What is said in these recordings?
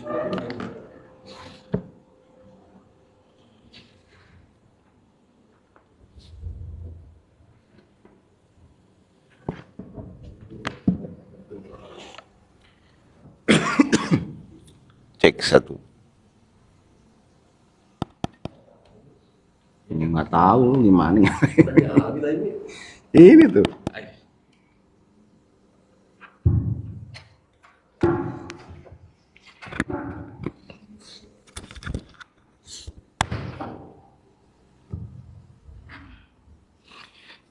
Cek satu. Ini nggak tahu gimana. Ini tuh.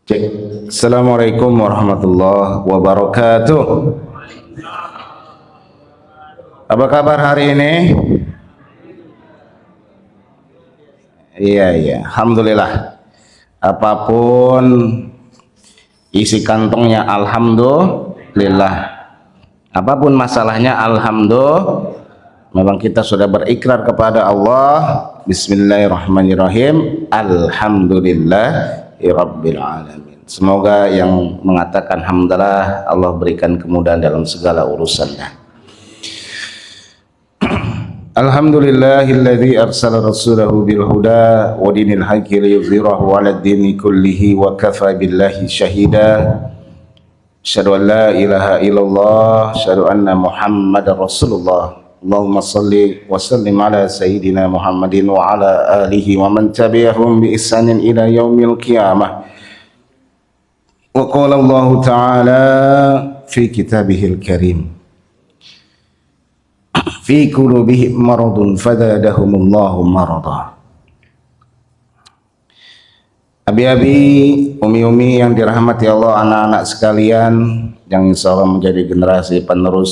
Cek. Assalamualaikum warahmatullahi wabarakatuh. Apa kabar hari ini? Iya. Alhamdulillah. Apapun isi kantongnya, alhamdulillah. Apapun masalahnya, alhamdulillah. Memang kita sudah berikrar kepada Allah. Bismillahirrahmanirrahim. Alhamdulillahirabbil alamin. Semoga yang mengatakan hamdalah Allah berikan kemudahan dalam segala urusannya. Alhamdulillahilladzi arsala rasulahu bil huda wa dinil haqqi liyudhhirahu 'alad dini kullihi wa kafa billahi syahida. Asyhadu an la ilaha illallah, asyhadu anna Muhammadar Rasulullah. Allahumma shalli wa sallim ala sayyidina Muhammadin wa ala alihi wa man tabi'ahum bi ihsanin ila yaumil qiyamah. Wa qala Allah ta'ala fi kitabihil karim, fi qulubihim maradun fazadahumullahu marada. Abi-abi, umi-umi yang dirahmati Allah, anak-anak sekalian yang insya Allah menjadi generasi penerus,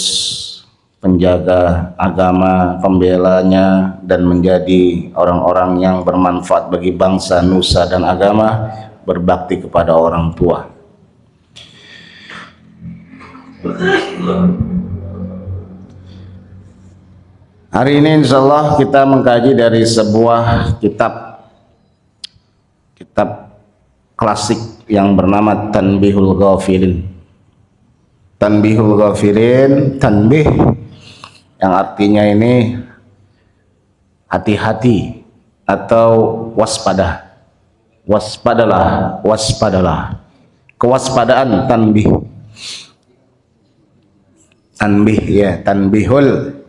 penjaga agama, pembelanya, dan menjadi orang-orang yang bermanfaat bagi bangsa, nusa, dan agama, berbakti kepada orang tua. Hari ini insya Allah kita mengkaji dari sebuah kitab klasik yang bernama Tanbihul Ghafilin. Tanbihul Ghafilin, tanbih yang artinya ini hati-hati atau waspada. Waspadalah. Kewaspadaan, tanbih. Tanbih ya, tanbihul.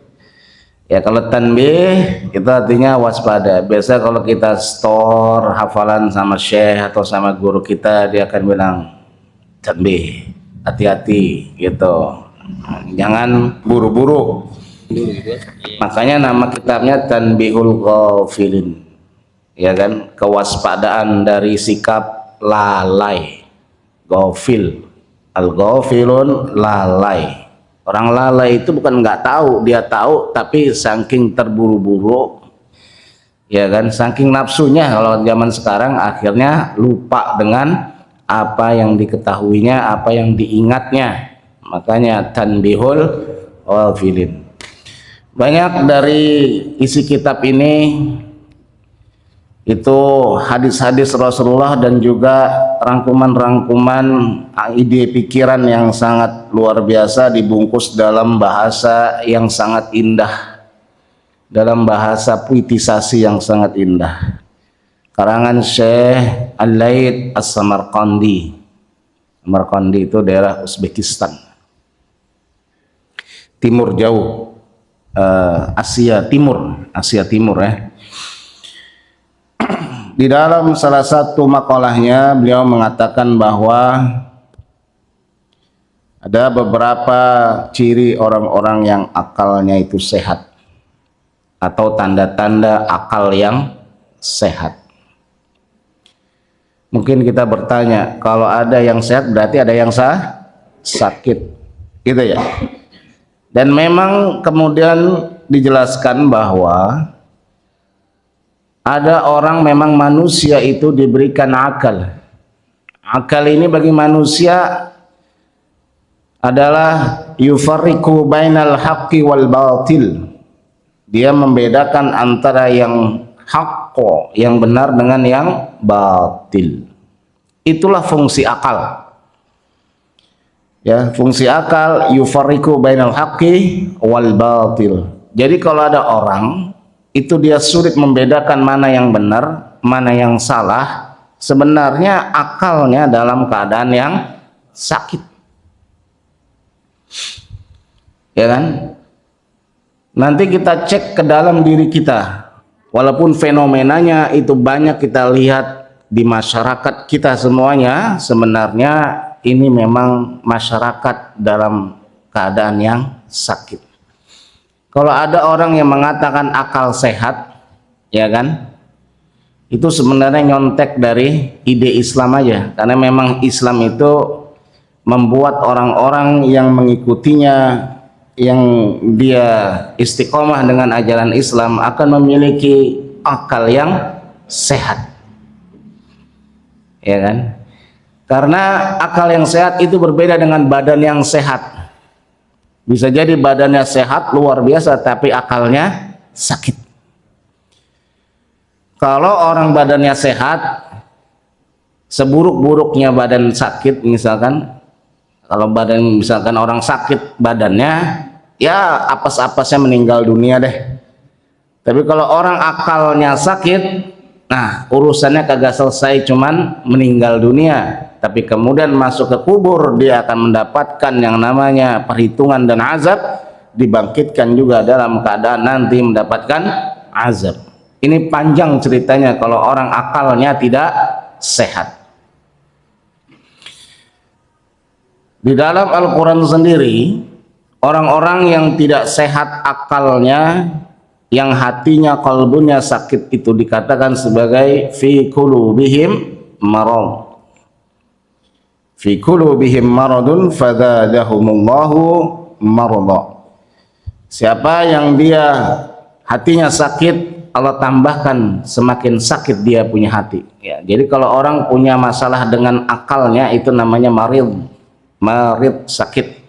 Ya, kalau tanbih itu artinya waspada. Biasa kalau kita store hafalan sama syekh atau sama guru kita, dia akan bilang tanbih, hati-hati gitu. Jangan buru-buru. Makanya nama kitabnya Tanbihul Ghafilin. Ya kan? Kewaspadaan dari sikap lalai. Ghafil. Al-ghafilun lalai. Orang lalai itu bukan nggak tahu, dia tahu tapi saking terburu-buru, ya kan, saking nafsunya kalau zaman sekarang akhirnya lupa dengan apa yang diketahuinya, apa yang diingatnya. Makanya Tanbihul Ghafilin. Banyak dari isi kitab ini itu hadis-hadis Rasulullah dan juga rangkuman-rangkuman ide pikiran yang sangat luar biasa dibungkus dalam bahasa yang sangat indah, dalam bahasa puitisasi yang sangat indah. Karangan Syekh Al-Laith As-Samarqandi. Samarqandi itu daerah Uzbekistan, timur jauh, Asia Timur ya. Di dalam salah satu makalahnya beliau mengatakan bahwa ada beberapa ciri orang-orang yang akalnya itu sehat atau tanda-tanda akal yang sehat. Mungkin kita bertanya, kalau ada yang sehat berarti ada yang sakit, gitu ya. Dan memang kemudian dijelaskan bahwa ada orang, memang manusia itu diberikan akal. Akal ini bagi manusia adalah yufarriqu bainal haqqi wal batil. Dia membedakan antara yang haqqo, yang benar, dengan yang batil. Itulah fungsi akal. Ya, fungsi akal yufarriqu bainal haqqi wal batil. Jadi kalau ada orang itu dia sulit membedakan mana yang benar, mana yang salah, sebenarnya akalnya dalam keadaan yang sakit. Ya kan? Nanti kita cek ke dalam diri kita. Walaupun fenomenanya itu banyak kita lihat di masyarakat kita semuanya, sebenarnya ini memang masyarakat dalam keadaan yang sakit. Kalau ada orang yang mengatakan akal sehat, ya kan, itu sebenarnya nyontek dari ide Islam aja, karena memang Islam itu membuat orang-orang yang mengikutinya, yang dia istiqomah dengan ajaran Islam akan memiliki akal yang sehat, ya kan? Karena akal yang sehat itu berbeda dengan badan yang sehat. Bisa jadi badannya sehat luar biasa tapi akalnya sakit. Kalau orang badannya sehat, seburuk-buruknya badan sakit, misalkan kalau badan misalkan orang sakit badannya, ya apes-apesnya meninggal dunia deh. Tapi kalau orang akalnya sakit, nah urusannya kagak selesai cuman meninggal dunia, tapi kemudian masuk ke kubur dia akan mendapatkan yang namanya perhitungan dan azab, dibangkitkan juga dalam keadaan nanti mendapatkan azab. Ini panjang ceritanya kalau orang akalnya tidak sehat. Di dalam Al-Quran sendiri, orang-orang yang tidak sehat akalnya, yang hatinya, kalbunya sakit, itu dikatakan sebagai fi qulubihim marad. Fi qulubihim maradun fazadahumullahu marada. Siapa yang dia hatinya sakit, Allah tambahkan semakin sakit dia punya hati. Ya, jadi kalau orang punya masalah dengan akalnya itu namanya marid, sakit.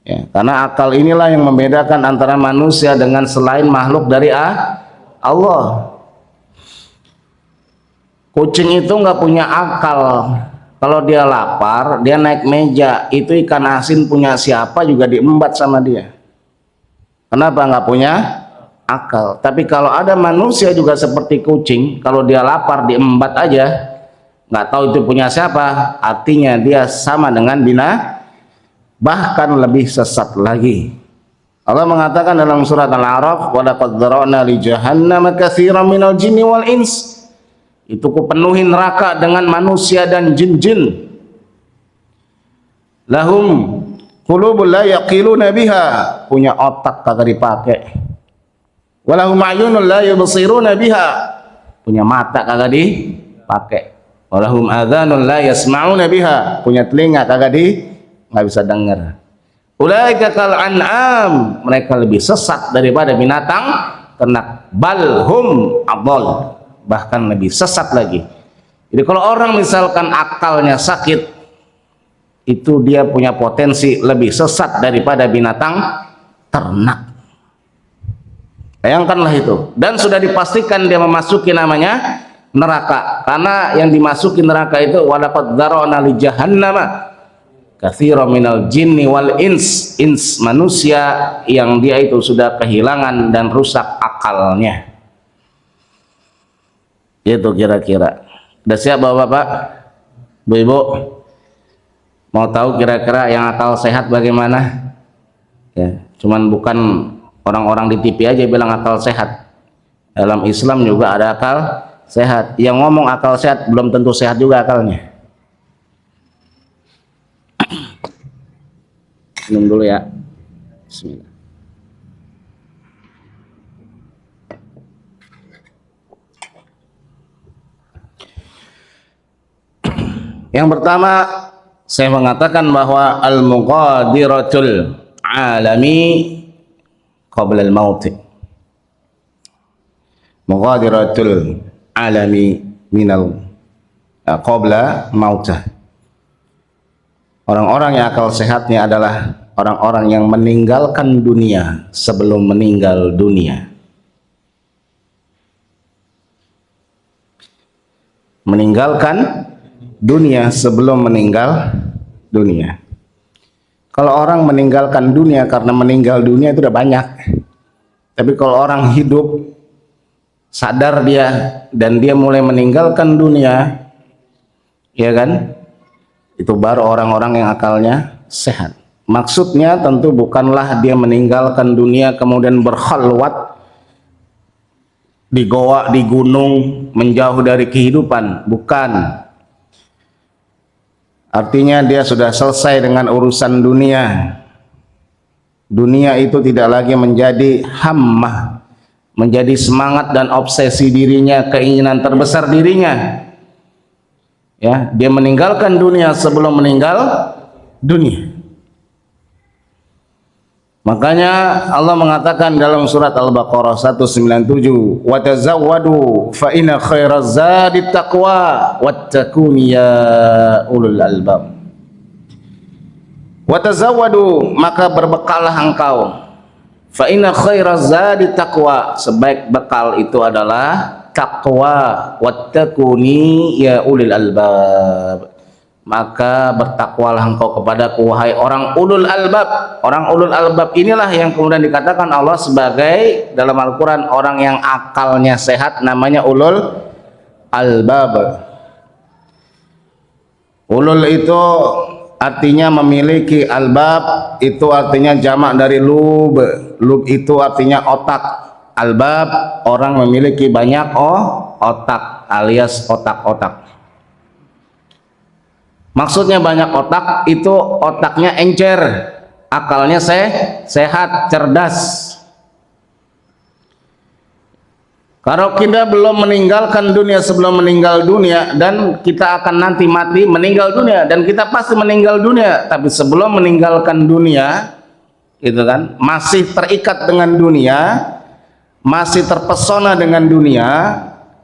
Ya, karena akal inilah yang membedakan antara manusia dengan selain makhluk dari Allah. Kucing itu nggak punya akal. Kalau dia lapar, dia naik meja, itu ikan asin punya siapa juga diembat sama dia. Kenapa nggak punya akal? Tapi kalau ada manusia juga seperti kucing, kalau dia lapar diembat aja, nggak tahu itu punya siapa, artinya dia sama dengan bahkan lebih sesat lagi. Allah mengatakan dalam surat Al-A'raf, wa laqad dzara'na li jahannama katsiran minal jinni wal ins. Itu kupenuhi neraka dengan manusia dan jin-jin. Lahum qulubun la yaqiluna biha, punya otak kagak dipakai. Walahum a'yunun la yubsiruna biha, punya mata kagak dipakai. Walahum adhanun la yasma'una biha, punya telinga kagak nggak bisa dengar. Ulaika kal an'am, mereka lebih sesat daripada binatang ternak. Balhum adall, bahkan lebih sesat lagi. Jadi kalau orang misalkan akalnya sakit, itu dia punya potensi lebih sesat daripada binatang ternak. Bayangkanlah itu. Dan sudah dipastikan dia memasuki namanya neraka, karena yang dimasuki neraka itu walaqad dzara'na li jahannama katsiran minal jinni wal ins, manusia yang dia itu sudah kehilangan dan rusak akalnya. Itu kira-kira. Udah siap Bapak-bapak, Bu-ibu? Mau tahu kira-kira yang akal sehat bagaimana? Ya, cuman bukan orang-orang di TV aja bilang akal sehat. Dalam Islam juga ada akal sehat. Yang ngomong akal sehat belum tentu sehat juga akalnya. Minum dulu ya. Bismillah. Yang pertama, saya mengatakan bahwa al-muqadiratul alami qabla al-maut. Muqadiratul alami minal qabla mautah. Orang-orang yang akal sehatnya adalah orang-orang yang meninggalkan dunia sebelum meninggal dunia. Meninggalkan dunia sebelum meninggal dunia. Kalau orang meninggalkan dunia karena meninggal dunia itu udah banyak. Tapi kalau orang hidup, sadar dia dan dia mulai meninggalkan dunia, ya kan? Itu baru orang-orang yang akalnya sehat. Maksudnya tentu bukanlah dia meninggalkan dunia kemudian berkhalwat di goa, di gunung, menjauh dari kehidupan, bukan. Artinya dia sudah selesai dengan urusan dunia. Dunia itu tidak lagi menjadi hammah, menjadi semangat dan obsesi dirinya, keinginan terbesar dirinya. Ya, dia meninggalkan dunia sebelum meninggal dunia. Makanya Allah mengatakan dalam surat Al-Baqarah 197, "Wa tazawwadu fa inna khairaz zadi taqwa wattaquni ya ulul albab." Wa tazawwadu, maka berbekallah engkau. Fa inna khairaz zadi taqwa, sebaik bekal itu adalah taqwa. Wattaquni ya ulul albab, maka bertakwalah engkau kepadaku wahai orang ulul albab. Orang ulul albab inilah yang kemudian dikatakan Allah sebagai dalam Al-Quran orang yang akalnya sehat, namanya ulul albab. Ulul itu artinya memiliki, albab itu artinya jamak dari lub. Lub itu artinya otak. Albab orang memiliki banyak otak alias otak-otak. Maksudnya banyak otak itu otaknya encer, akalnya sehat, cerdas. Kalau kita belum meninggalkan dunia sebelum meninggal dunia, dan kita akan nanti mati meninggal dunia, dan kita pasti meninggal dunia, tapi sebelum meninggalkan dunia, gitu kan, masih terikat dengan dunia, masih terpesona dengan dunia,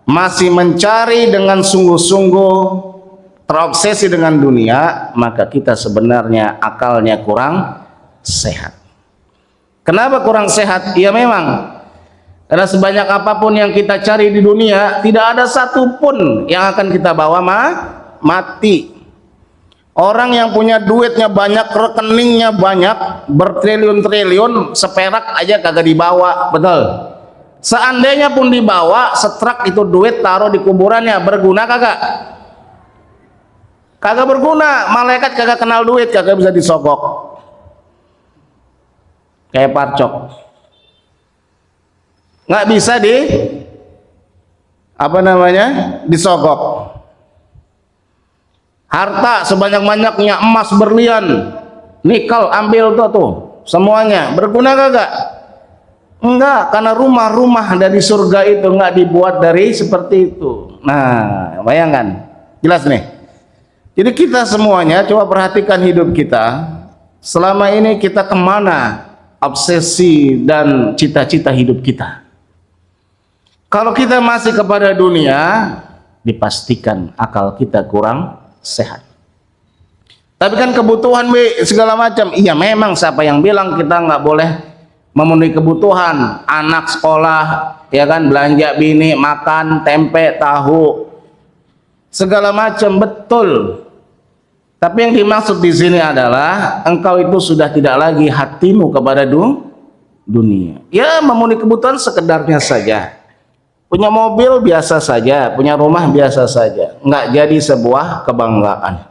masih mencari dengan sungguh-sungguh, terobsesi dengan dunia, maka kita sebenarnya akalnya kurang sehat. Kenapa kurang sehat? Ya memang karena sebanyak apapun yang kita cari di dunia, tidak ada satupun yang akan kita bawa mati. Orang yang punya duitnya banyak, rekeningnya banyak, bertriliun-triliun, seperak aja kagak dibawa, betul? Seandainya pun dibawa, setrak itu duit taruh di kuburannya, berguna kagak? Kagak berguna. Malaikat kagak kenal duit, kagak bisa disogok. Kayak parcok, nggak bisa disogok. Harta sebanyak-banyaknya, emas, berlian, nikel, ambil tuh semuanya, berguna kagak? Enggak, karena rumah-rumah dari surga itu nggak dibuat dari seperti itu. Nah, bayangkan, jelas nih. Jadi kita semuanya coba perhatikan hidup kita. Selama ini kita kemana obsesi dan cita-cita hidup kita? Kalau kita masih kepada dunia, dipastikan akal kita kurang sehat. Tapi kan kebutuhan segala macam. Iya memang, siapa yang bilang kita nggak boleh memenuhi kebutuhan? Anak sekolah, ya kan, belanja bini, makan tempe, tahu, segala macam, betul. Tapi yang dimaksud di sini adalah engkau itu sudah tidak lagi hatimu kepada dunia. Ya memenuhi kebutuhan sekedarnya saja. Punya mobil biasa saja, punya rumah biasa saja. Enggak jadi sebuah kebanggaan.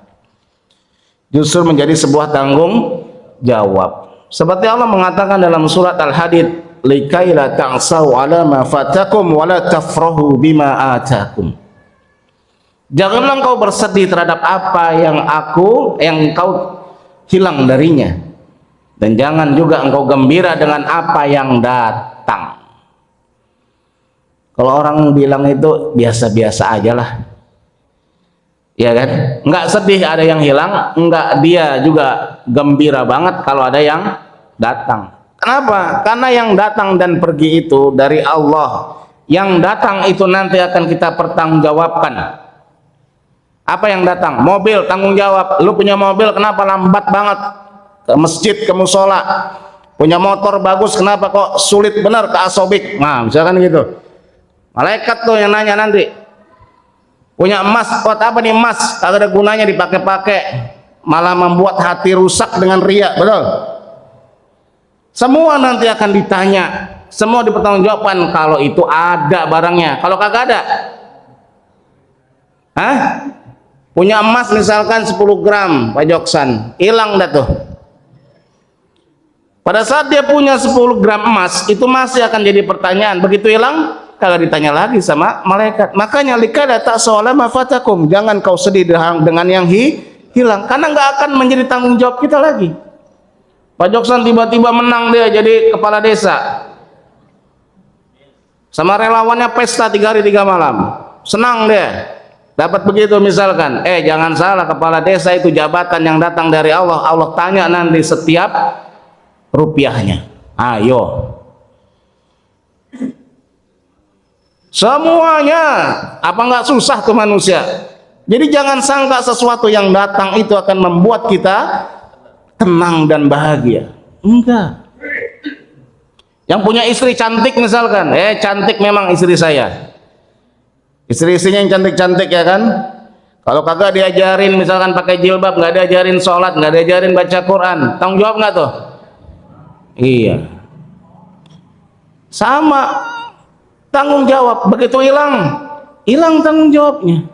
Justru menjadi sebuah tanggung jawab. Seperti Allah mengatakan dalam surat Al-Hadid, "Likaila ta'sau 'ala ma fatakum wa la tafrahu bima atakum." Janganlah engkau bersedih terhadap apa yang engkau hilang darinya, dan jangan juga engkau gembira dengan apa yang datang. Kalau orang bilang itu biasa-biasa aja lah, ya kan, nggak sedih ada yang hilang, nggak dia juga gembira banget kalau ada yang datang. Kenapa? Karena yang datang dan pergi itu dari Allah. Yang datang itu nanti akan kita pertanggungjawabkan. Apa yang datang? Mobil, tanggung jawab. Lu punya mobil, kenapa lambat banget ke masjid, ke musola? Punya motor bagus, kenapa kok sulit benar ke asobik? Nah, misalkan gitu. Malaikat tuh yang nanya nanti. Punya emas, buat apa nih emas? Kagak ada gunanya dipakai-pakai. malah membuat hati rusak dengan riya, betul? Semua nanti akan ditanya, semua dipertanggungjawabkan kalau itu ada barangnya. Kalau kagak ada, hah? Punya emas misalkan 10 gram Pak Joksan, hilang dah tuh. Pada saat dia punya 10 gram emas, itu masih akan jadi pertanyaan. Begitu hilang, kagak ditanya lagi sama malaikat. Makanya likada tak soalnya mafatakum, jangan kau sedih dengan yang hilang, karena nggak akan menjadi tanggung jawab kita lagi. Pak Joksan tiba-tiba menang, dia jadi kepala desa, sama relawannya pesta 3 hari 3 malam, senang dia dapat begitu misalkan. Jangan salah, kepala desa itu jabatan yang datang dari Allah. Allah tanya nanti setiap rupiahnya. Ayo, semuanya, apa nggak susah tuh manusia? Jadi jangan sangka sesuatu yang datang itu akan membuat kita tenang dan bahagia. Enggak. Yang punya istri cantik misalkan, cantik memang istri saya, istri-istrinya yang cantik-cantik ya kan. Kalau kagak diajarin misalkan pakai jilbab, nggak diajarin sholat, nggak diajarin baca Quran, tanggung jawab nggak tuh? Iya, sama tanggung jawab. Begitu hilang tanggung jawabnya.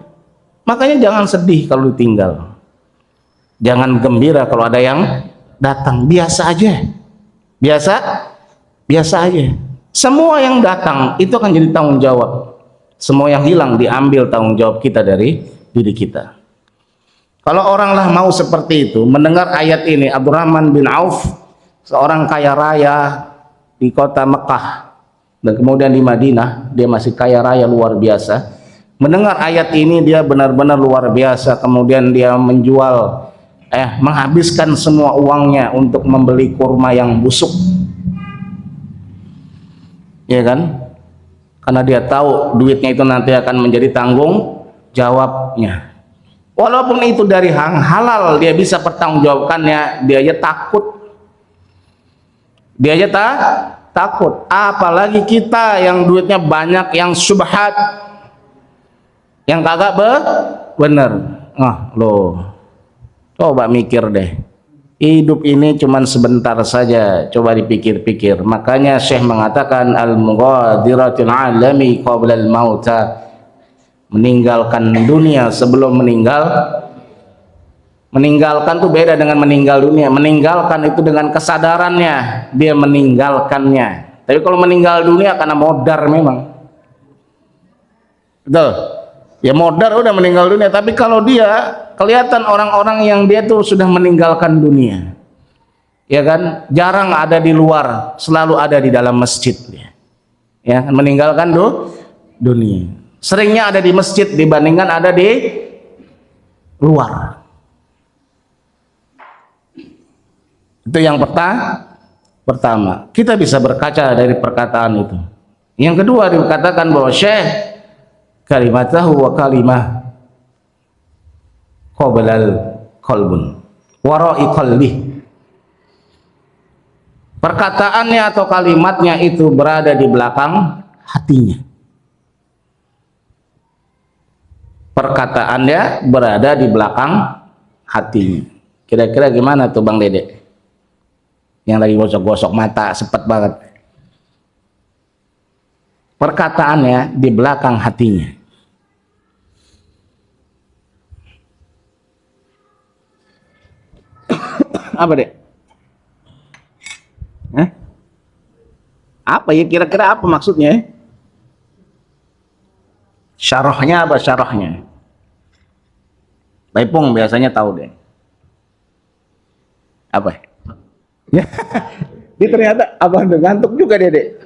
Makanya jangan sedih kalau ditinggal, jangan gembira kalau ada yang datang. Biasa aja, biasa aja. Semua yang datang itu akan jadi tanggung jawab. Semua yang hilang diambil tanggung jawab kita dari diri kita. Kalau oranglah mau seperti itu, mendengar ayat ini, Abdurrahman bin Auf, seorang kaya raya di kota Mekah dan kemudian di Madinah, dia masih kaya raya luar biasa. Mendengar ayat ini dia benar-benar luar biasa. Kemudian dia menjual, menghabiskan semua uangnya untuk membeli kurma yang busuk, ya kan? Karena dia tahu duitnya itu nanti akan menjadi tanggung jawabnya. Walaupun itu dari hal halal, dia bisa pertanggungjawabkannya, dia aja takut. Dia aja takut. Apalagi kita yang duitnya banyak, yang subhat, yang kagak bener. Loh, coba mikir deh. Hidup ini cuman sebentar saja, coba dipikir-pikir. Makanya Syekh mengatakan al-mughadiratul alami qabla al-mauta, meninggalkan dunia sebelum meninggal. Meninggalkan tuh beda dengan meninggal dunia. Meninggalkan itu dengan kesadarannya, dia meninggalkannya. Tapi kalau meninggal dunia karena modar memang, betul ya, modar udah meninggal dunia. Tapi kalau dia kelihatan orang-orang yang dia tuh sudah meninggalkan dunia, ya kan, jarang ada di luar, selalu ada di dalam masjid, ya kan, meninggalkan dunia. Seringnya ada di masjid dibandingkan ada di luar. Itu yang pertama, kita bisa berkaca dari perkataan itu. Yang kedua, dikatakan bahwa Syekh kalimatahu wa kalimah qablal qalbun wara'i qalbih, perkataannya atau kalimatnya itu berada di belakang hatinya. Perkataannya berada di belakang hatinya. Kira-kira gimana tuh Bang Dede yang lagi gosok-gosok mata, sepet banget? Perkataannya di belakang hatinya. Apa deh? Apa ya kira-kira, apa maksudnya? Syarahnya apa syarahnya? Baipung biasanya tahu deh. Apa? Ya, dia ternyata abang ngantuk juga Dede.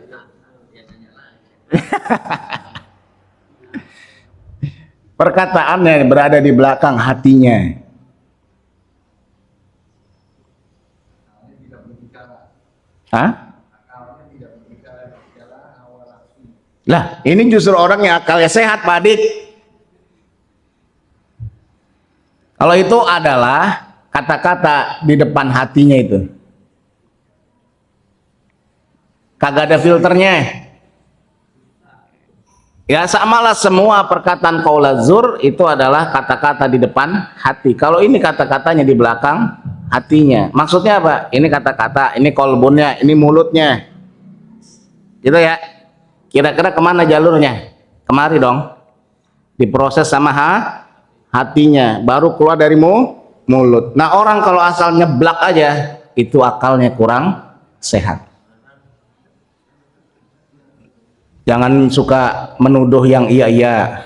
Perkataannya berada di belakang hatinya. Lah, ini justru orang yang akalnya sehat, Pak Adik. Kalau itu adalah kata-kata di depan hatinya itu, kagak ada filternya. Ya samalah semua perkataan qaula zur itu adalah kata-kata di depan hati. Kalau ini kata-katanya di belakang hatinya. Maksudnya apa? Ini kata-kata, ini kolbunnya, ini mulutnya. Gitu ya. Kira-kira kemana jalurnya? Kemari dong. Diproses sama hatinya, baru keluar dari mulut. Nah orang kalau asal nyeblak aja, itu akalnya kurang sehat. Jangan suka menuduh yang iya-iya.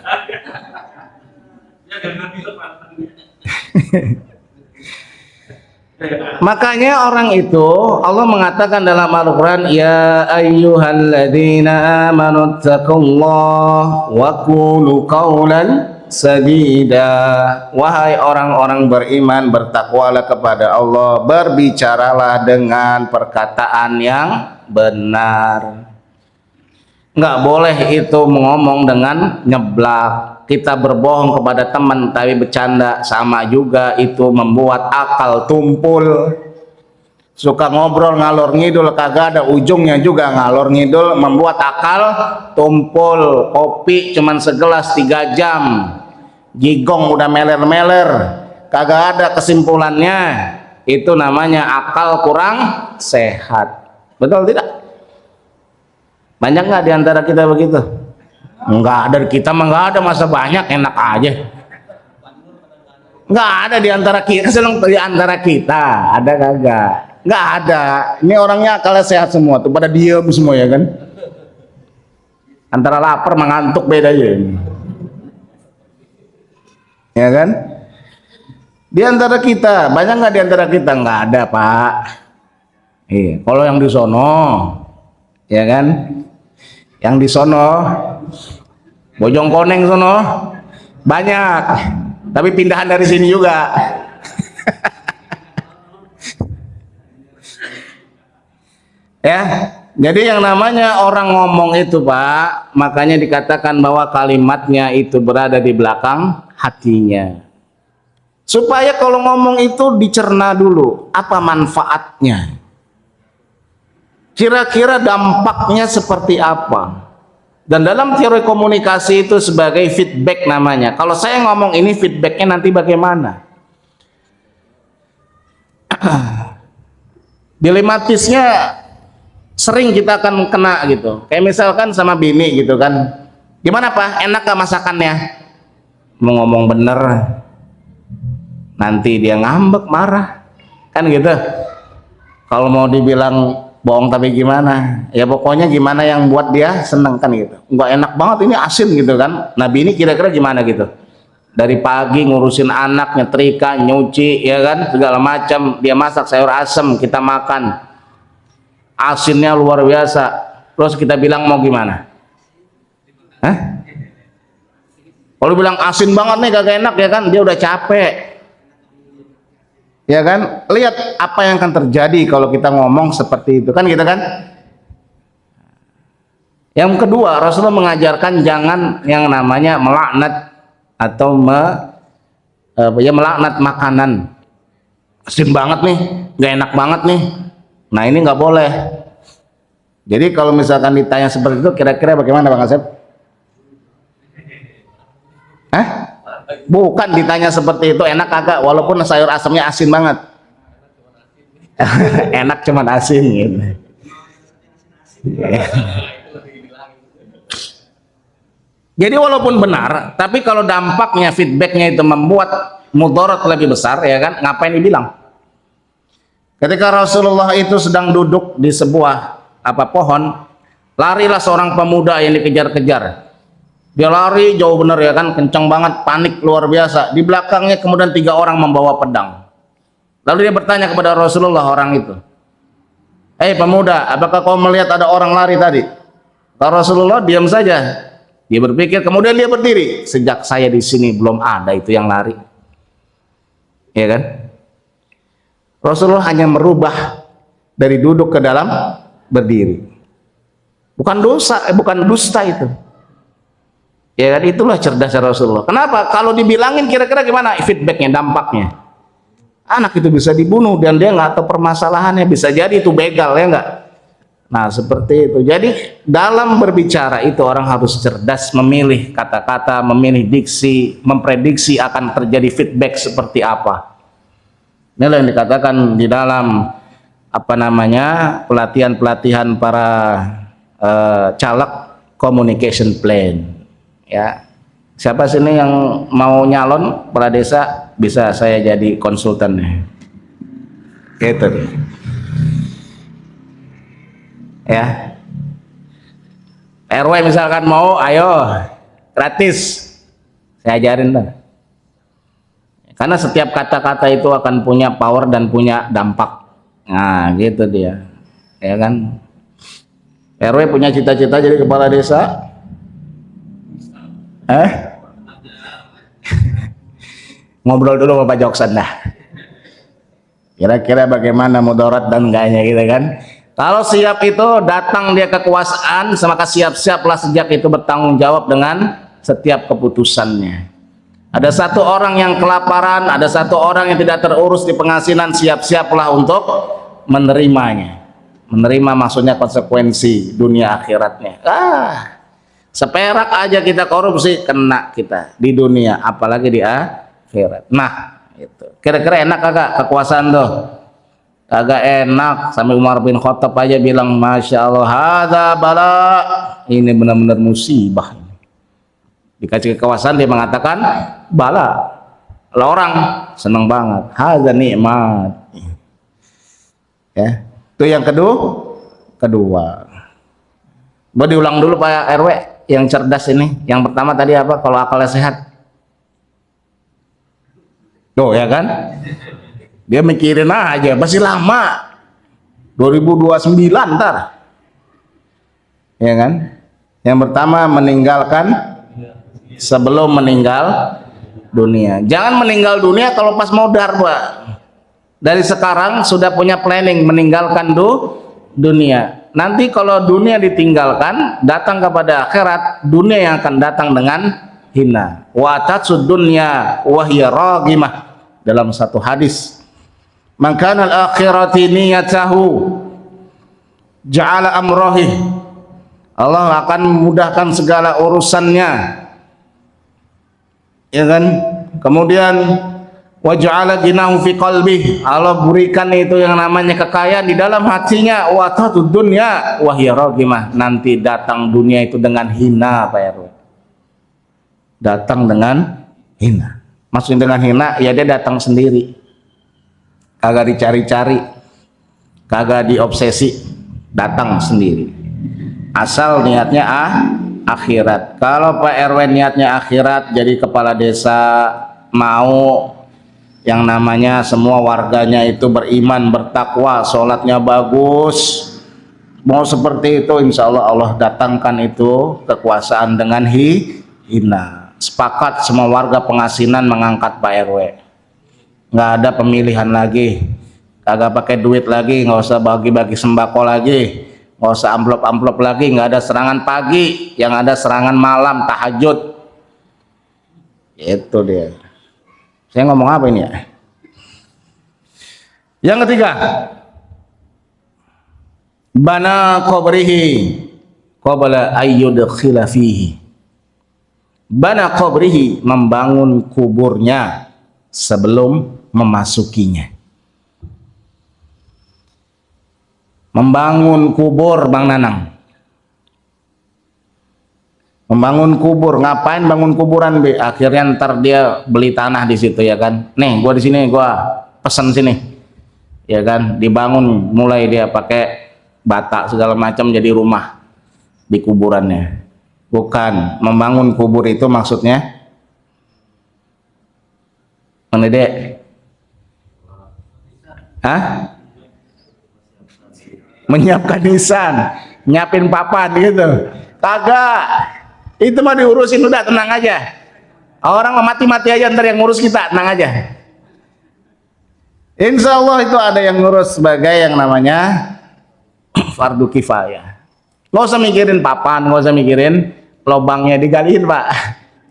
Makanya orang itu Allah mengatakan dalam Al-Quran, ya ayyuhalladzina amanu taqullaha wa qulu qawlan sadida. Wahai orang-orang beriman, bertakwalah kepada Allah, berbicaralah dengan perkataan yang benar. Nggak boleh itu ngomong dengan nyeblak. Kita berbohong kepada teman tapi bercanda, sama juga itu membuat akal tumpul. Suka ngobrol ngalor ngidul, kagak ada ujungnya juga ngalor ngidul, membuat akal tumpul. Kopi cuman segelas 3 jam, gigong udah meler-meler, kagak ada kesimpulannya. Itu namanya akal kurang sehat. Betul tidak? Banyak nggak diantara kita begitu? Nggak ada, kita mah nggak ada, masa banyak, enak aja. Nggak ada diantara kita, diantara kita ada kagak? Nggak ada. Ini orangnya akalnya sehat semua tuh, pada diem semua ya kan? Antara lapar mengantuk beda ya. Ya kan? Diantara kita banyak nggak diantara kita? Nggak ada pak. Kalau yang di sono, ya kan? Yang di sono, Bojongkoneng sono banyak, tapi pindahan dari sini juga. Ya, jadi yang namanya orang ngomong itu pak, makanya dikatakan bahwa kalimatnya itu berada di belakang hatinya. Supaya kalau ngomong itu dicerna dulu, apa manfaatnya? Kira-kira dampaknya seperti apa? Dan dalam teori komunikasi itu sebagai feedback namanya. Kalau saya ngomong ini, feedbacknya nanti bagaimana? Dilematisnya sering kita akan kena gitu. Kayak misalkan sama bini gitu kan, gimana pak, enak gak masakannya? Mau ngomong bener, nanti dia ngambek, marah kan gitu. Kalau mau dibilang bohong tapi gimana, ya pokoknya gimana yang buat dia seneng kan gitu. Nggak enak banget ini, asin gitu kan. Nah bini kira-kira gimana gitu, dari pagi ngurusin anak, nyetrika, nyuci ya kan, segala macam, dia masak sayur asem, kita makan, asinnya luar biasa, terus kita bilang mau gimana? Hah? Kalau bilang asin banget nih kagak enak ya kan, dia udah capek. Ya kan, lihat apa yang akan terjadi kalau kita ngomong seperti itu kan, gitu kan. Yang kedua, Rasulullah mengajarkan jangan yang namanya melaknat atau melaknat makanan. Asin banget nih, gak enak banget nih. Nah ini nggak boleh. Jadi kalau misalkan ditanya seperti itu, kira-kira bagaimana Bang Asep? Hah? Bukan ditanya seperti itu, enak kagak walaupun sayur asamnya asin banget. Enak cuman asin gitu. Jadi walaupun benar, tapi kalau dampaknya, feedbacknya itu membuat mudarat lebih besar, ya kan, ngapain dibilang? Ketika Rasulullah itu sedang duduk di sebuah pohon, larilah seorang pemuda yang dikejar-kejar. Dia lari jauh bener ya kan, kencang banget, panik luar biasa. Di belakangnya kemudian 3 orang membawa pedang. Lalu dia bertanya kepada Rasulullah, orang itu, "Hei pemuda, apakah kau melihat ada orang lari tadi?" Kata Rasulullah, diam saja. Dia berpikir, kemudian dia berdiri. Sejak saya di sini belum ada itu yang lari. Ya kan? Rasulullah hanya merubah dari duduk ke dalam berdiri. Bukan dosa, bukan dusta itu. Ya kan, itulah cerdasnya Rasulullah. Kenapa? Kalau dibilangin kira-kira gimana feedbacknya, dampaknya? Anak itu bisa dibunuh dan dia nggak tahu permasalahannya, bisa jadi itu begal ya nggak? Nah, seperti itu. Jadi dalam berbicara itu orang harus cerdas, memilih kata-kata, memilih diksi, memprediksi akan terjadi feedback seperti apa. Inilah yang dikatakan di dalam apa namanya pelatihan-pelatihan para caleg communication plan. Ya, siapa sini yang mau nyalon kepala desa, bisa saya jadi konsultannya. Gitu nih. Ya, RW misalkan mau, ayo gratis saya ajarin dah, karena setiap kata-kata itu akan punya power dan punya dampak. Nah gitu dia, ya kan. RW punya cita-cita jadi kepala desa, ngobrol dulu sama Pak Joksan dah, kira-kira bagaimana mudarat dan enggaknya gitu kan. Kalau siap itu datang dia kekuasaan, maka siap-siaplah sejak itu bertanggung jawab dengan setiap keputusannya. Ada satu orang yang kelaparan, ada satu orang yang tidak terurus di penghasilan, siap-siaplah untuk menerimanya. Menerima maksudnya konsekuensi dunia akhiratnya. Seperak aja kita korupsi, kena kita di dunia, apalagi di akhirat. Nah, itu. Kira-kira enak kagak kekuasaan tuh? Kagak enak. Sampai Umar bin Khattab aja bilang, Masya Allah, hadza bala, ini benar-benar musibah. Dikasih kekuasaan dia mengatakan bala. Kalau orang senang banget, hadza nikmat. Ya, itu yang kedua. Mau diulang dulu Pak RW yang cerdas ini. Yang pertama tadi apa? Kalau akalnya sehat. Tuh ya kan? Dia mikirin aja, masih lama, 2029 ntar, ya kan. Yang pertama meninggalkan sebelum meninggal dunia. Jangan meninggal dunia kalau pas modar, Pak. Dari sekarang sudah punya planning meninggalkan dunia. Nanti kalau dunia ditinggalkan, datang kepada akhirat, dunia yang akan datang dengan hina. Wa tatsud dunya wa hiya ragimah. Dalam satu hadis, maka al-akhirati niyatahu ja'ala amrohi, Allah akan memudahkan segala urusannya, ya kan. Kemudian wa ja'ala ginahu fi qalbi, Allah berikan itu yang namanya kekayaan di dalam hatinya. Wa tatud dunya wa hiya ragimah, nanti datang dunia itu dengan hina, Pak RW. Datang dengan hina. Maksudnya dengan hina, ya dia datang sendiri, kagak dicari-cari, kagak diobsesi, datang sendiri. Asal niatnya akhirat. Kalau Pak RW niatnya akhirat, jadi kepala desa, mau yang namanya semua warganya itu beriman, bertakwa, sholatnya bagus, mau seperti itu, insya Allah Allah datangkan itu kekuasaan dengan hina. Sepakat semua warga Pengasinan mengangkat Pak RW. Nggak ada pemilihan lagi, kagak pakai duit lagi, nggak usah bagi-bagi sembako lagi, nggak usah amplop-amplop lagi, nggak ada serangan pagi, yang ada serangan malam, tahajud. Itu dia. Saya ngomong apa ini ya? Yang ketiga, bana qabrihi qabla ayyudkhila fihi. Bana qabrihi, membangun kuburnya sebelum memasukinya. Membangun kubur, Bang Nanang. Membangun kubur, ngapain bangun kuburan, Be? Akhirnya ntar dia beli tanah di situ, ya kan. Nih, gua di sini, gua pesen sini, ya kan. Dibangun, mulai dia pakai bata segala macam jadi rumah di kuburannya. Bukan, membangun kubur itu maksudnya mana, Dek? Menyiapkan nisan, nyiapin papan gitu. Kagak. Itu mah diurusin, udah tenang aja. Orang mati-mati aja ntar yang ngurus kita, tenang aja. Insya Allah itu ada yang ngurus sebagai yang namanya fardu kifayah. Nggak usah mikirin papan, nggak usah mikirin lobangnya digaliin, Pak.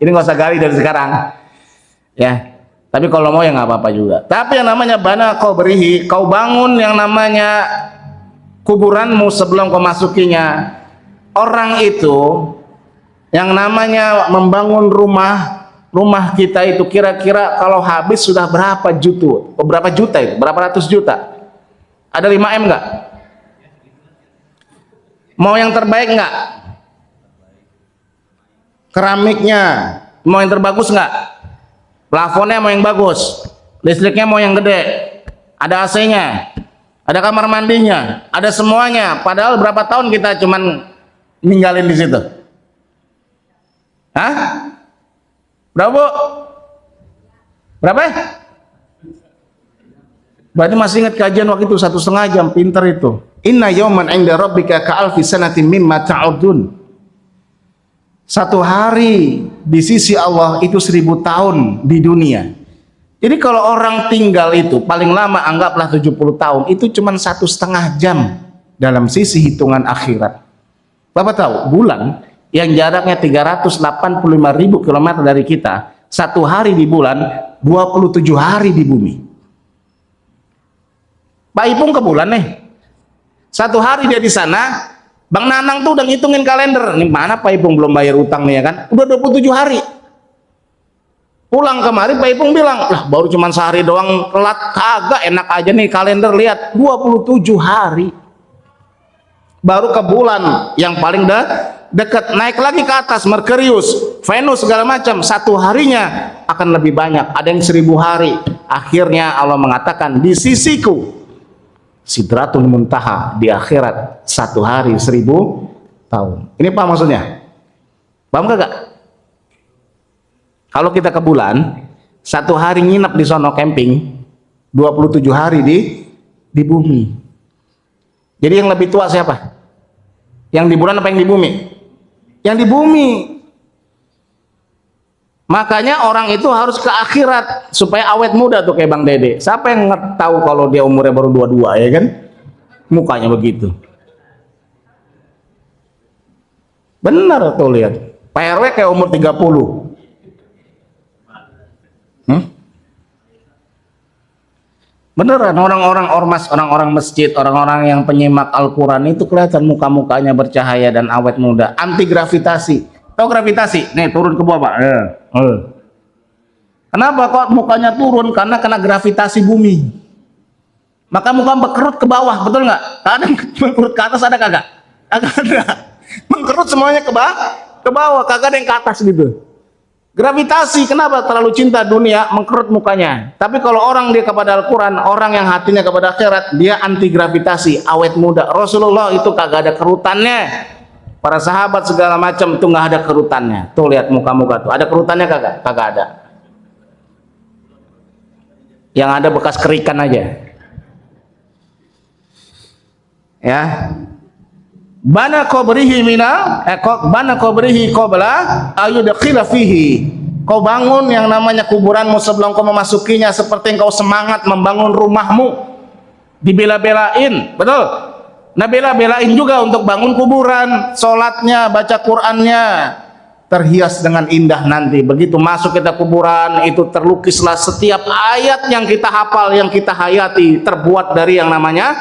Ini nggak usah gali dari sekarang, ya. Tapi kalau mau ya nggak apa-apa juga. Tapi yang namanya bana qabrihi, kau bangun yang namanya kuburanmu sebelum kau masukinya. Orang itu yang namanya membangun rumah kita itu kira-kira kalau habis sudah berapa juta? Berapa juta itu? Berapa ratus juta? Ada 5M enggak? Mau yang terbaik enggak? Keramiknya mau yang terbagus enggak? Plafonnya mau yang bagus? Listriknya mau yang gede? Ada AC-nya? Ada kamar mandinya? Ada semuanya? Padahal berapa tahun kita cuman ninggalin di situ? Hah? Berapa, Bu? Berapa? Berarti masih ingat kajian waktu itu 1,5 jam, pinter itu. Inna yawman 'inda rabbika ka'alfi sanatin mimma ta'udun. Satu hari di sisi Allah itu 1000 tahun di dunia. Jadi kalau orang tinggal itu paling lama anggaplah 70 tahun, itu cuma 1,5 jam dalam sisi hitungan akhirat. Bapak tahu bulan yang jaraknya 385.000 km dari kita, satu hari di bulan 27 hari di bumi. Pak Ipung ke bulan nih, satu hari dia di sana. Bang Nanang tuh udah ngitungin kalender, nih mana Pak Ipung belum bayar utang nih ya kan, udah 27 hari. Pulang kemarin Pak Ipung bilang, lah baru cuman sehari doang telat. Kagak, enak aja nih kalender, lihat 27 hari baru ke bulan yang paling dekat. Naik lagi ke atas, Merkurius, Venus segala macam, satu harinya akan lebih banyak, ada yang 1000 hari. Akhirnya Allah mengatakan, di sisiku Sidratul Muntaha di akhirat, satu hari 1000 tahun. Ini paham maksudnya? Paham kagak? Kalau kita ke bulan, satu hari nginep di sono camping, 27 hari di bumi. Jadi yang lebih tua siapa? Yang di bulan apa yang di bumi? Yang di bumi. Makanya orang itu harus ke akhirat supaya awet muda tuh kayak Bang Dede. Siapa yang tahu kalau dia umurnya baru 22 ya kan? Mukanya begitu. Benar tuh, lihat. Pak RW kayak umur 30. Beneran, orang-orang ormas, orang-orang masjid, orang-orang yang penyimak Al-Quran itu kelihatan muka-mukanya bercahaya dan awet muda. Anti gravitasi. Tahu gravitasi? Nih turun ke bawah Pak. Kenapa kok mukanya turun? Karena kena gravitasi bumi. Maka muka berkerut ke bawah, betul nggak? Kadang mengkerut ke atas ada kagak? Kagak ada. Mengkerut semuanya ke bawah, kagak ada yang ke atas gitu. Gravitasi, kenapa? Terlalu cinta dunia, mengkerut mukanya. Tapi kalau orang dia kepada Al-Quran, orang yang hatinya kepada akhirat, dia anti gravitasi, awet muda. Rasulullah itu kagak ada kerutannya. Para sahabat segala macam itu nggak ada kerutannya. Tuh lihat muka-muka tuh, ada kerutannya kagak? Kagak ada. Yang ada bekas kerikan aja. Ya. Bana qabrihi bana qabrihi qabla ayudkhila fihi. Kau bangun yang namanya kuburanmu sebelum kau memasukinya, seperti engkau semangat membangun rumahmu. Dibela-belain, betul? Nah, bela-belain juga untuk bangun kuburan, sholatnya, baca Qur'annya terhias dengan indah nanti. Begitu masuk kita kuburan, itu terlukislah setiap ayat yang kita hafal, yang kita hayati, terbuat dari yang namanya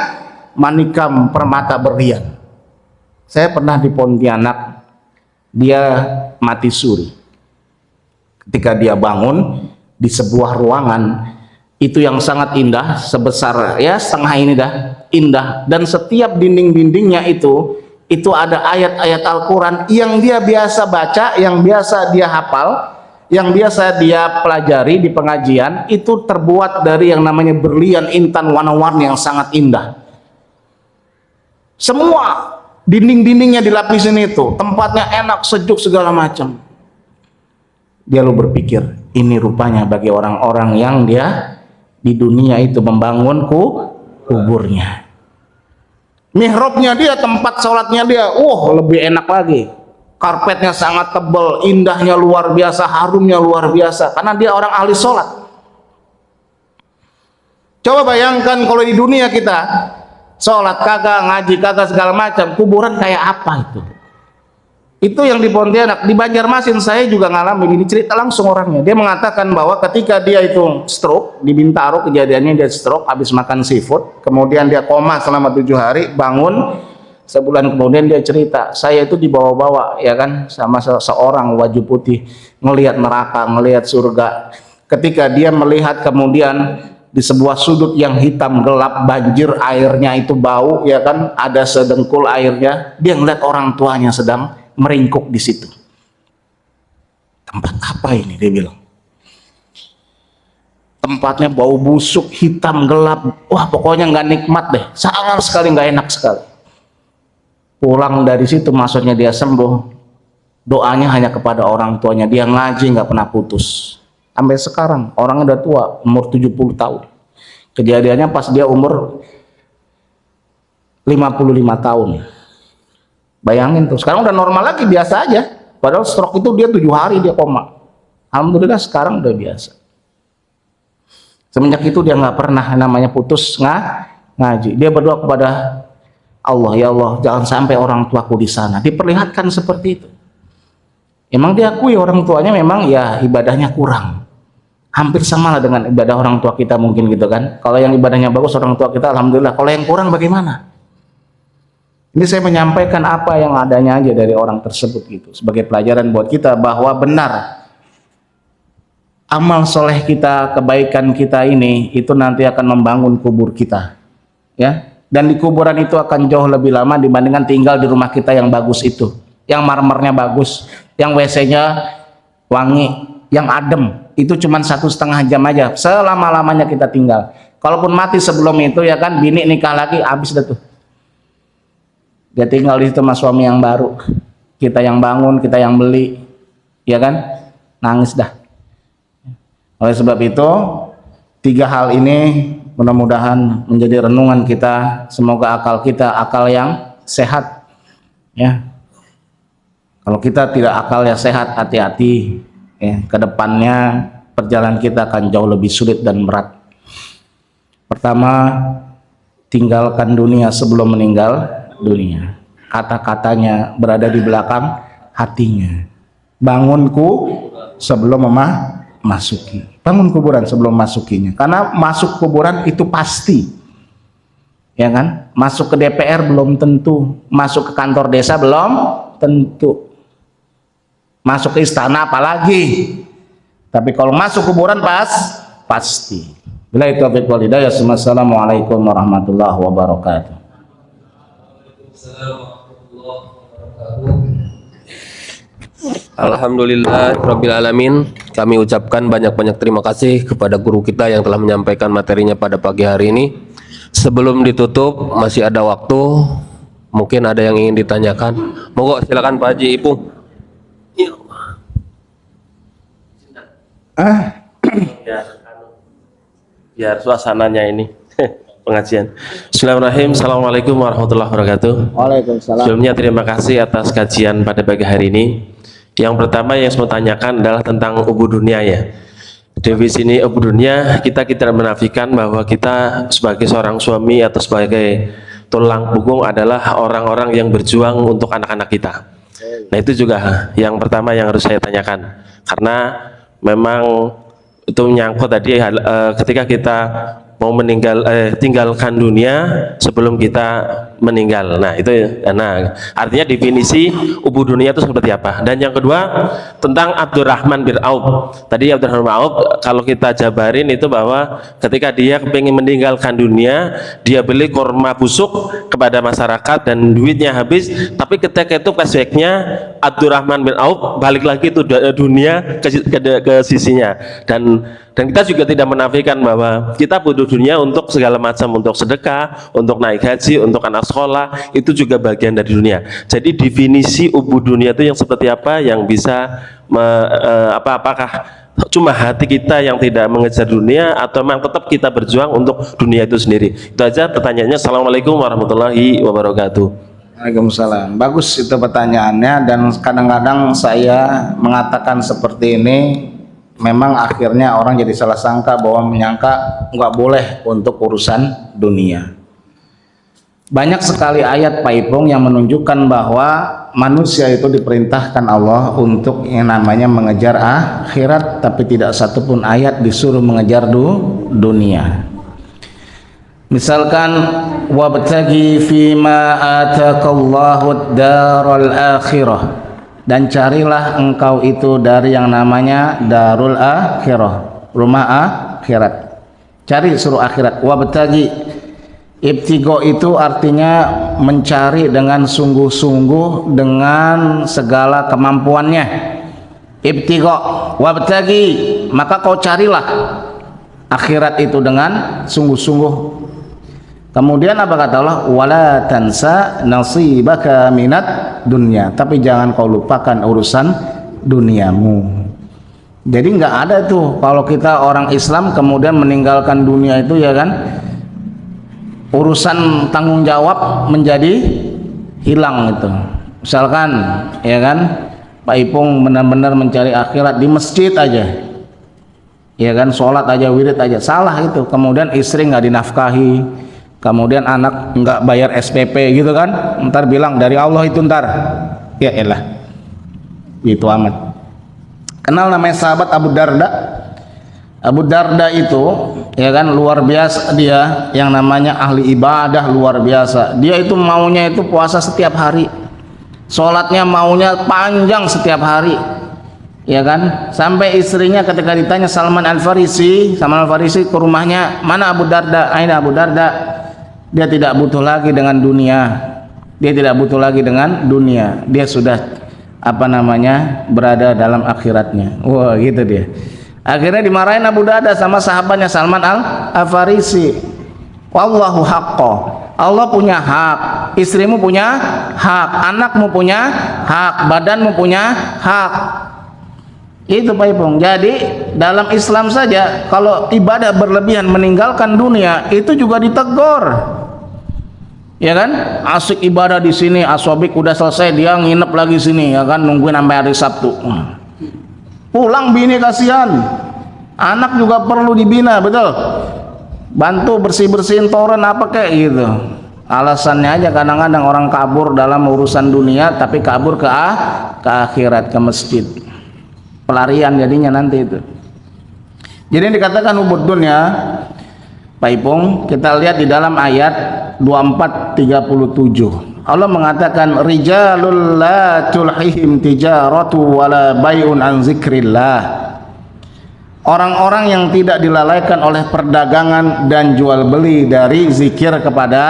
manikam permata berlian. Saya pernah di Pontianak, dia mati suri. Ketika dia bangun di sebuah ruangan itu yang sangat indah, sebesar ya setengah ini dah, indah, dan setiap dinding-dindingnya itu ada ayat-ayat Al-Quran yang dia biasa baca, yang biasa dia hafal, yang biasa dia pelajari di pengajian, itu terbuat dari yang namanya berlian intan warna-warni yang sangat indah. Semua dinding-dindingnya dilapisin itu, tempatnya enak, sejuk segala macam. Dia lalu berpikir, ini rupanya bagi orang-orang yang dia di dunia itu membangun kuburnya. Mihrabnya dia, tempat sholatnya dia, lebih enak lagi. Karpetnya sangat tebal, indahnya luar biasa, harumnya luar biasa, karena dia orang ahli sholat. Coba bayangkan kalau di dunia kita sholat kagak, ngaji kagak, segala macam, kuburan kayak apa itu? Itu yang di Pontianak. Di Banjarmasin saya juga ngalamin ini, cerita langsung orangnya. Dia mengatakan bahwa ketika dia itu stroke di Bintaro, kejadiannya dia stroke habis makan seafood, kemudian dia koma selama 7 hari, bangun sebulan kemudian dia cerita, saya itu dibawa-bawa ya kan sama seorang wajah putih, ngelihat neraka, ngelihat surga. Ketika dia melihat kemudian di sebuah sudut yang hitam gelap, banjir, airnya itu bau ya kan, ada sedengkul airnya, dia ngeliat orang tuanya sedang meringkuk di situ. Tempat apa ini, dia bilang. Tempatnya bau busuk, hitam, gelap, wah pokoknya nggak nikmat deh, sangat sekali nggak enak sekali. Pulang dari situ, maksudnya dia sembuh, doanya hanya kepada orang tuanya, dia ngaji nggak pernah putus. Sampai sekarang, orangnya udah tua, umur 70 tahun. Kejadiannya pas dia umur 55 tahun. Bayangin tuh, sekarang udah normal lagi, biasa aja. Padahal stroke itu dia 7 hari dia koma. Alhamdulillah sekarang udah biasa. Semenjak itu dia nggak pernah namanya putus ngaji. Dia berdoa kepada Allah, ya Allah jangan sampai orang tuaku di sana. Diperlihatkan seperti itu. Emang diakui orang tuanya memang ya ibadahnya kurang. Hampir sama lah dengan ibadah orang tua kita mungkin gitu kan. Kalau yang ibadahnya bagus orang tua kita alhamdulillah. Kalau yang kurang bagaimana? Ini saya menyampaikan apa yang adanya aja dari orang tersebut gitu, sebagai pelajaran buat kita bahwa benar amal soleh kita, kebaikan kita ini itu nanti akan membangun kubur kita, ya. Dan di kuburan itu akan jauh lebih lama dibandingkan tinggal di rumah kita yang bagus itu, yang marmernya bagus, yang WC-nya wangi, yang adem. Itu cuma 1,5 jam aja, selama-lamanya kita tinggal. Kalaupun mati sebelum itu ya kan, bini nikah lagi, habis dah tuh. Dia tinggal di situ sama suami yang baru, kita yang bangun, kita yang beli, ya kan, nangis dah. Oleh sebab itu 3 hal ini mudah-mudahan menjadi renungan kita. Semoga akal kita akal yang sehat, ya. Kalau kita tidak akal yang sehat, hati-hati ya, kedepannya perjalanan kita akan jauh lebih sulit dan berat. Pertama, tinggalkan dunia sebelum meninggal dunia. Kata-katanya berada di belakang hatinya. Bangunku sebelum memasuki. Bangun kuburan sebelum masukinya. Karena masuk kuburan itu pasti. Ya kan? Masuk ke DPR belum tentu. Masuk ke kantor desa belum tentu. Masuk ke istana apalagi. Tapi kalau masuk kuburan pasti. Bila itu taufiq wal hidayah. Wassalamualaikum warahmatullahi wabarakatuh. Alhamdulillah Rabbil Alamin. Kami ucapkan banyak-banyak terima kasih kepada guru kita yang telah menyampaikan materinya pada pagi hari ini. Sebelum ditutup masih ada waktu, mungkin ada yang ingin ditanyakan. Monggo silakan Pak Haji Ipung. Biar suasananya ini pengajian. Bismillahirrahmanirrahim. Assalamualaikum warahmatullahi wabarakatuh. Waalaikumsalam. Sebelumnya terima kasih atas kajian pada pagi hari ini. Yang pertama yang saya mau tanyakan adalah tentang ubudunya ya. Definisi ubudunya, kita tidak menafikan bahwa kita sebagai seorang suami atau sebagai tulang punggung adalah orang-orang yang berjuang untuk anak-anak kita. Nah itu juga yang pertama yang harus saya tanyakan. Karena memang itu menyangkut tadi ketika kita mau tinggalkan dunia sebelum kita meninggal. Nah itu, nah artinya definisi ubudunia itu seperti apa. Dan yang kedua tentang Abdurrahman bin Auf. Tadi Abdurrahman bin Auf kalau kita jabarin itu bahwa ketika dia ingin meninggalkan dunia, dia beli kurma busuk kepada masyarakat dan duitnya habis. Tapi ketika itu flashbacknya Abdurrahman bin Auf balik lagi itu dunia ke sisinya. Dan kita juga tidak menafikan bahwa kita butuh dunia untuk segala macam, untuk sedekah, untuk naik haji, untuk anak sekolah, itu juga bagian dari dunia. Jadi definisi ubud dunia itu yang seperti apa yang bisa apakah cuma hati kita yang tidak mengejar dunia atau memang tetap kita berjuang untuk dunia itu sendiri? Itu aja pertanyaannya. Assalamualaikum warahmatullahi wabarakatuh. Waalaikumsalam. Bagus itu pertanyaannya, dan kadang-kadang saya mengatakan seperti ini memang akhirnya orang jadi salah sangka bahwa menyangka nggak boleh untuk urusan dunia. Banyak sekali ayat Pak Ipung yang menunjukkan bahwa manusia itu diperintahkan Allah untuk yang namanya mengejar akhirat, tapi tidak satupun ayat disuruh mengejar dunia. Misalkan wabtagi fima ataqallahu daral akhirah, dan carilah engkau itu dari yang namanya darul akhirah, rumah akhirat. Cari suruh akhirat. Wabtagi, ibtigo itu artinya mencari dengan sungguh-sungguh dengan segala kemampuannya. Ibtigo, wabtagi, maka kau carilah akhirat itu dengan sungguh-sungguh. Kemudian apa kata Allah? Wala tansa nasibaka minat dunya, tapi jangan kau lupakan urusan duniamu. Jadi nggak ada tuh kalau kita orang Islam kemudian meninggalkan dunia itu, ya kan, urusan tanggung jawab menjadi hilang itu. Misalkan, ya kan, Pak Ipung benar-benar mencari akhirat di masjid aja, ya kan, sholat aja, wirid aja, salah itu. Kemudian istri nggak dinafkahi, kemudian anak nggak bayar SPP gitu kan, ntar bilang dari Allah itu ntar, ya elah, itu amat. Kenal namanya sahabat Abu Darda? Abu Darda itu, ya kan, luar biasa dia, yang namanya ahli ibadah luar biasa. Dia itu maunya itu puasa setiap hari, sholatnya maunya panjang setiap hari, ya kan. Sampai istrinya ketika ditanya Salman Al-Farisi ke rumahnya, mana Abu Darda? Aina Abu Darda? Dia tidak butuh lagi dengan dunia. Dia sudah berada dalam akhiratnya. Wah, gitu dia. Akhirnya dimarahin Abu Darda sama sahabatnya Salman Al-Farisi. Wallahu haqqo, Allah punya hak, istrimu punya hak, anakmu punya hak, badanmu punya hak. Itu Pak Ipung. Jadi dalam Islam saja kalau ibadah berlebihan meninggalkan dunia itu juga ditegur. Ya kan, asik ibadah di sini, asobik udah selesai, dia nginep lagi sini, ya kan, nungguin sampai hari Sabtu. Pulang bini kasihan, anak juga perlu dibina, betul. Bantu bersih-bersihin toren apa kayak gitu. Alasannya aja kadang-kadang orang kabur dalam urusan dunia, tapi kabur ke akhirat, ke masjid. Pelarian jadinya nanti itu. Jadi dikatakan hubud dunia, Pak Ipung, kita lihat di dalam ayat 24:37. Allah mengatakan rijalul la tulhihim tijaratu wala bai'un an zikrillah. Orang-orang yang tidak dilalaikan oleh perdagangan dan jual beli dari zikir kepada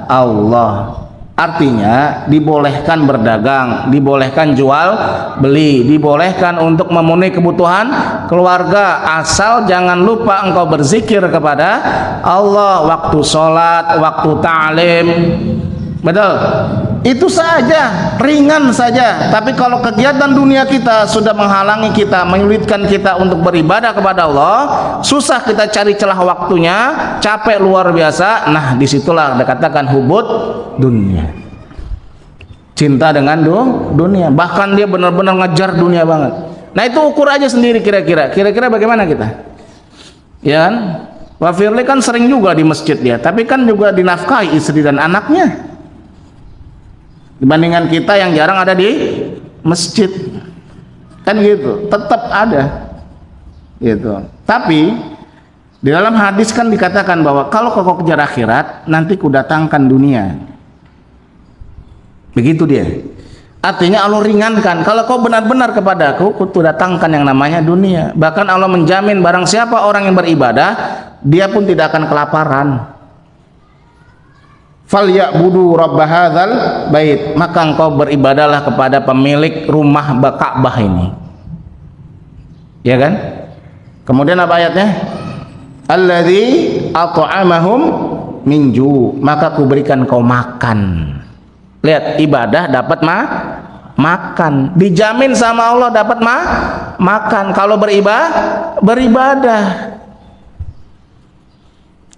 Allah. Artinya dibolehkan berdagang, dibolehkan jual beli, dibolehkan untuk memenuhi kebutuhan keluarga, asal jangan lupa engkau berzikir kepada Allah waktu sholat, waktu ta'lim. Betul? Itu saja, ringan saja. Tapi kalau kegiatan dunia kita sudah menghalangi kita, menyulitkan kita untuk beribadah kepada Allah, susah kita cari celah waktunya, capek luar biasa. Nah, disitulah dikatakan hubud dunia, cinta dengan dunia. Bahkan dia benar-benar ngejar dunia banget. Nah, itu ukur aja sendiri kira-kira bagaimana kita, ya kan? Pak Firly kan sering juga di masjid dia, tapi kan juga dinafkahi istri dan anaknya, dibandingkan kita yang jarang ada di masjid, kan gitu. Tetap ada gitu. Tapi di dalam hadis kan dikatakan bahwa kalau kau kejar akhirat, nanti kudatangkan dunia. Begitu dia. Artinya Allah ringankan, kalau kau benar-benar kepadaku, kudatangkan yang namanya dunia. Bahkan Allah menjamin barang siapa orang yang beribadah, dia pun tidak akan kelaparan. Falyabudu rabb hadzal bait, maka engkau beribadahlah kepada pemilik rumah Ka'bah ini, ya kan. Kemudian apa ayatnya? Alladzi at'amahum min ju', maka kuberikan kau makan. Lihat, ibadah dapat makan, dijamin sama Allah dapat makan kalau beribadah.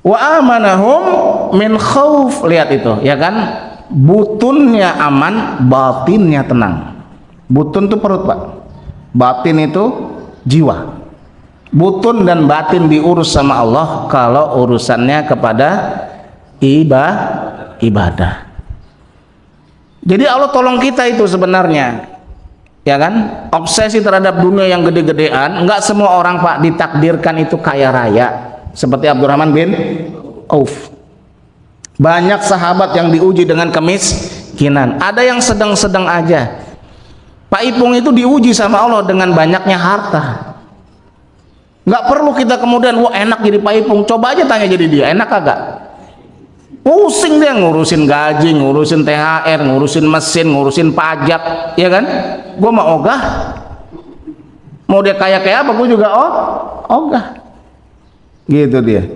Wa amanahum min khauf, lihat itu, ya kan, butunnya aman, batinnya tenang. Butun itu perut, Pak, batin itu jiwa. Butun dan batin diurus sama Allah kalau urusannya kepada beribadah. Jadi Allah tolong kita itu sebenarnya, ya kan? Obsesi terhadap dunia yang gede-gedean. Enggak semua orang Pak ditakdirkan itu kaya raya seperti Abdurrahman bin Auf. Banyak sahabat yang diuji dengan kemiskinan, ada yang sedang-sedang aja. Pak Ipung itu diuji sama Allah dengan banyaknya harta. Nggak perlu kita kemudian, wah enak jadi Pak Ipung, coba aja tanya jadi dia, enak kagak? Pusing dia ngurusin gaji, ngurusin THR, ngurusin mesin, ngurusin pajak, ya kan? Gue mau ogah, mau dia kaya kayak apa, gue juga ogah, gitu dia.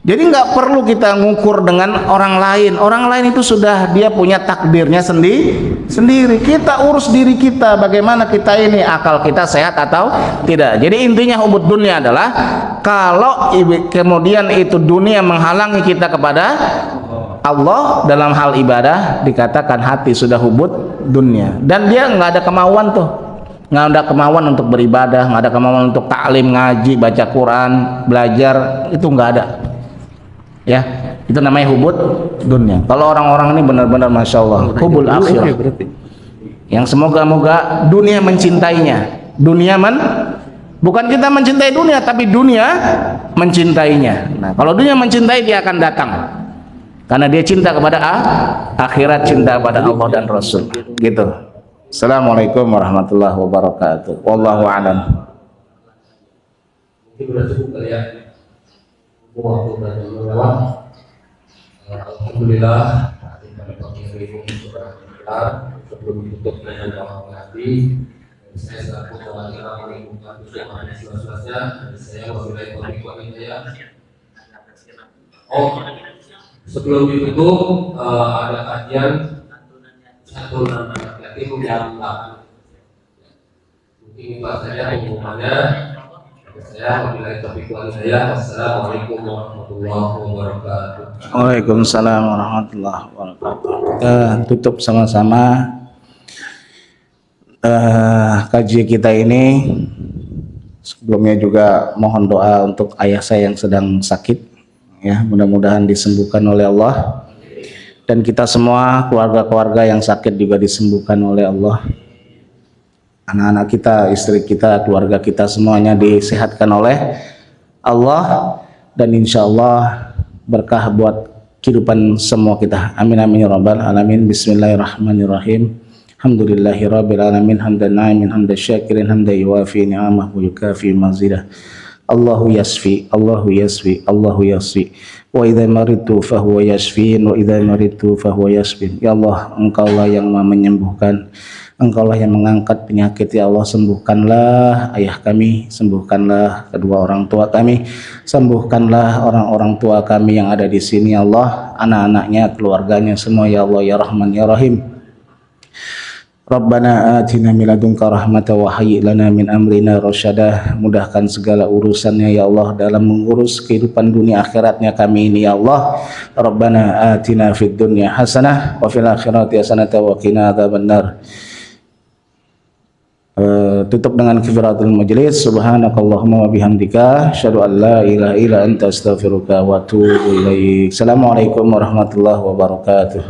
Jadi nggak perlu kita ngukur dengan orang lain. Orang lain itu sudah dia punya takdirnya sendiri. Kita urus diri kita, bagaimana kita ini, akal kita sehat atau tidak. Jadi intinya hubud dunia adalah kalau kemudian itu dunia menghalangi kita kepada Allah dalam hal ibadah, dikatakan hati sudah hubud dunia. Dan dia nggak ada kemauan tuh, nggak ada kemauan untuk beribadah, nggak ada kemauan untuk taklim, ngaji, baca Quran, belajar, itu nggak ada. Ya, itu namanya hubud dunia. Kalau orang-orang ini benar-benar masya Allah hubul akhirah, yang semoga-moga dunia mencintainya. Bukan kita mencintai dunia, tapi dunia mencintainya. Nah, kalau dunia mencintai, dia akan datang karena dia cinta kepada akhirat, cinta kepada Allah dan Rasul. Gitu. Assalamualaikum warahmatullahi wabarakatuh. Wallahu a'lam. Waktu belajar lewat. Alhamdulillah sebelum ditutup dengan doa hati, saya selaku perwakilan lingkungan bersama siswa-siswanya, saya wabillahi taufiq wal hidayah. Sebelum ditutup ada kajian santunan anak yatim jam 8. Mungkin itu saja pengumumannya. Saya wabillahi taufiq wal hidayah. Wassalamualaikum warahmatullahi wabarakatuh. Waalaikumsalam warahmatullahi wabarakatuh. Kita tutup sama-sama kaji kita ini. Sebelumnya juga mohon doa untuk ayah saya yang sedang sakit, ya, mudah-mudahan disembuhkan oleh Allah, dan kita semua keluarga-keluarga yang sakit juga disembuhkan oleh Allah. Anak-anak kita, istri kita, keluarga kita semuanya disehatkan oleh Allah, dan insya Allah berkah buat kehidupan semua kita. Amin amin ya rabbal alamin. Bismillahirrahmanirrahim. Alhamdulillahi rabbil alamin, hamdan na'imin, hamdan syakirin, hamdan yuwafi ni'amah wa yukafi mazidah. Allahu yasfi, Allahu yasfi, Allahu yasfi. Wa idza maritu fahuwa yashfin, wa idza maritu fahuwa yashfin. Ya Allah, Engkaulah yang Maha menyembuhkan, Engkaulah yang mengangkat penyakit. Ya Allah, sembuhkanlah ayah kami, sembuhkanlah kedua orang tua kami, sembuhkanlah orang-orang tua kami yang ada di sini. Ya Allah, anak-anaknya, keluarganya semua. Ya Allah, ya Rahman ya Rahim. Rabbana atina min ladunka rahmatan wa hayyi lana min amrina rasyada. Mudahkan segala urusannya ya Allah dalam mengurus kehidupan dunia akhiratnya kami ini ya Allah. Rabbana atina fid dunya hasanah wa fil akhirati hasanah wa qina adzabannar. Tutup dengan kifaratul majlis. Subhanakallahumma wa bihamdika asyhadu an la ilaha illa anta astaghfiruka wa atubu ilaik. Assalamualaikum warahmatullahi wabarakatuh.